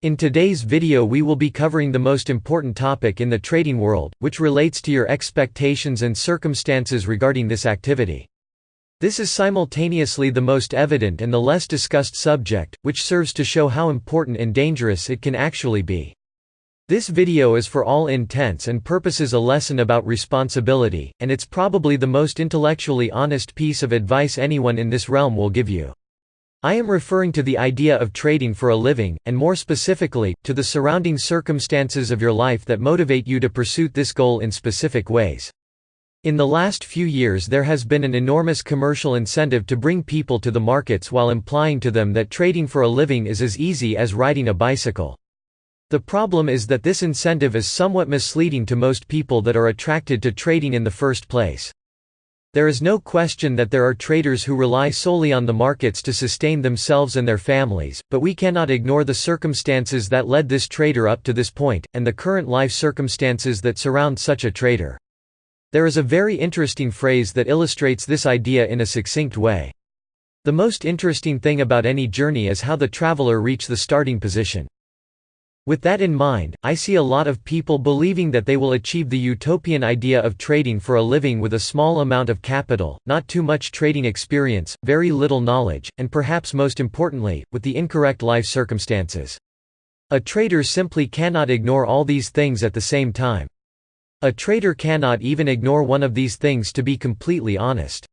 In today's video we will be covering the most important topic in the trading world, which relates to your expectations and circumstances regarding this activity. This is simultaneously the most evident and the less discussed subject, which serves to show how important and dangerous it can actually be. This video is for all intents and purposes a lesson about responsibility, and it's probably the most intellectually honest piece of advice anyone in this realm will give you. I am referring to the idea of trading for a living, and more specifically, to the surrounding circumstances of your life that motivate you to pursue this goal in specific ways. In the last few years there has been an enormous commercial incentive to bring people to the markets while implying to them that trading for a living is as easy as riding a bicycle. The problem is that this incentive is somewhat misleading to most people that are attracted to trading in the first place. There is no question that there are traders who rely solely on the markets to sustain themselves and their families, but we cannot ignore the circumstances that led this trader up to this point, and the current life circumstances that surround such a trader. There is a very interesting phrase that illustrates this idea in a succinct way. The most interesting thing about any journey is how the traveler reached the starting position. With that in mind, I see a lot of people believing that they will achieve the utopian idea of trading for a living with a small amount of capital, not too much trading experience, very little knowledge, and perhaps most importantly, with the incorrect life circumstances. A trader simply cannot ignore all these things at the same time. A trader cannot even ignore one of these things, to be completely honest.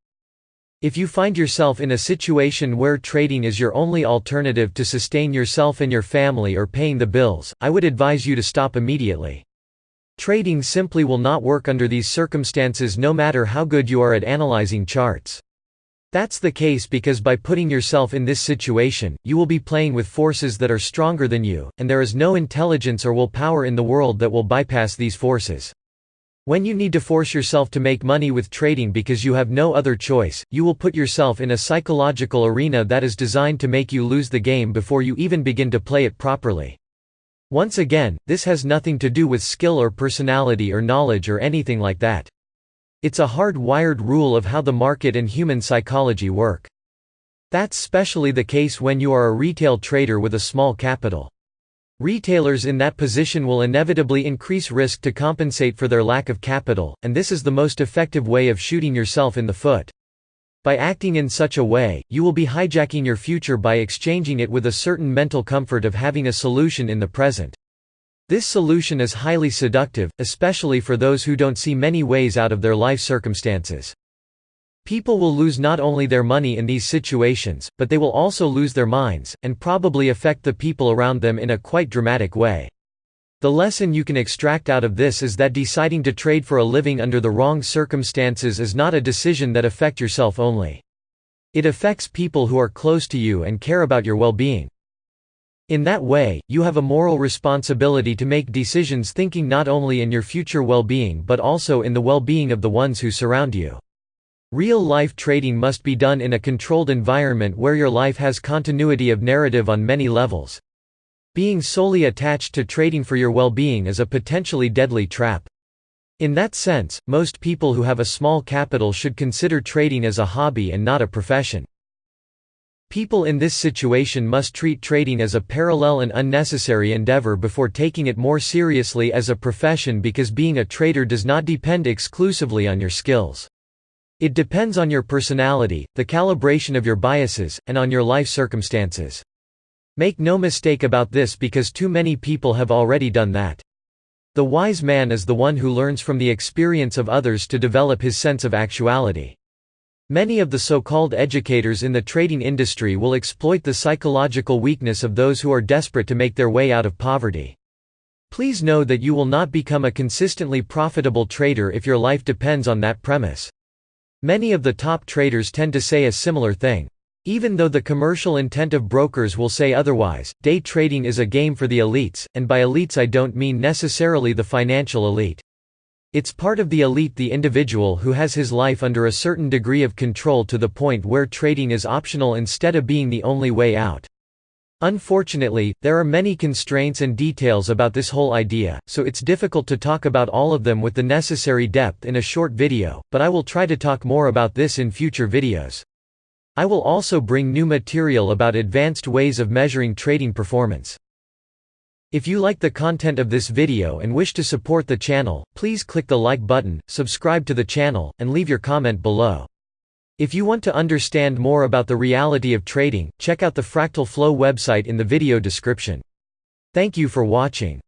If you find yourself in a situation where trading is your only alternative to sustain yourself and your family or paying the bills, I would advise you to stop immediately. Trading simply will not work under these circumstances no matter how good you are at analyzing charts. That's the case because by putting yourself in this situation, you will be playing with forces that are stronger than you, and there is no intelligence or willpower in the world that will bypass these forces. When you need to force yourself to make money with trading because you have no other choice, you will put yourself in a psychological arena that is designed to make you lose the game before you even begin to play it properly. Once again, this has nothing to do with skill or personality or knowledge or anything like that. It's a hard-wired rule of how the market and human psychology work. That's especially the case when you are a retail trader with a small capital. Retailers in that position will inevitably increase risk to compensate for their lack of capital, and this is the most effective way of shooting yourself in the foot. By acting in such a way, you will be hijacking your future by exchanging it with a certain mental comfort of having a solution in the present. This solution is highly seductive, especially for those who don't see many ways out of their life circumstances. People will lose not only their money in these situations, but they will also lose their minds, and probably affect the people around them in a quite dramatic way. The lesson you can extract out of this is that deciding to trade for a living under the wrong circumstances is not a decision that affects yourself only. It affects people who are close to you and care about your well-being. In that way, you have a moral responsibility to make decisions thinking not only in your future well-being but also in the well-being of the ones who surround you. Real-life trading must be done in a controlled environment where your life has continuity of narrative on many levels. Being solely attached to trading for your well-being is a potentially deadly trap. In that sense, most people who have a small capital should consider trading as a hobby and not a profession. People in this situation must treat trading as a parallel and unnecessary endeavor before taking it more seriously as a profession, because being a trader does not depend exclusively on your skills. It depends on your personality, the calibration of your biases, and on your life circumstances. Make no mistake about this, because too many people have already done that. The wise man is the one who learns from the experience of others to develop his sense of actuality. Many of the so-called educators in the trading industry will exploit the psychological weakness of those who are desperate to make their way out of poverty. Please know that you will not become a consistently profitable trader if your life depends on that premise. Many of the top traders tend to say a similar thing. Even though the commercial intent of brokers will say otherwise, day trading is a game for the elites, and by elites I don't mean necessarily the financial elite. It's part of the elite, the individual who has his life under a certain degree of control to the point where trading is optional instead of being the only way out. Unfortunately, there are many constraints and details about this whole idea, so it's difficult to talk about all of them with the necessary depth in a short video, but I will try to talk more about this in future videos. I will also bring new material about advanced ways of measuring trading performance. If you like the content of this video and wish to support the channel, please click the like button, subscribe to the channel, and leave your comment below. If you want to understand more about the reality of trading, check out the Fractal Flow website in the video description. Thank you for watching.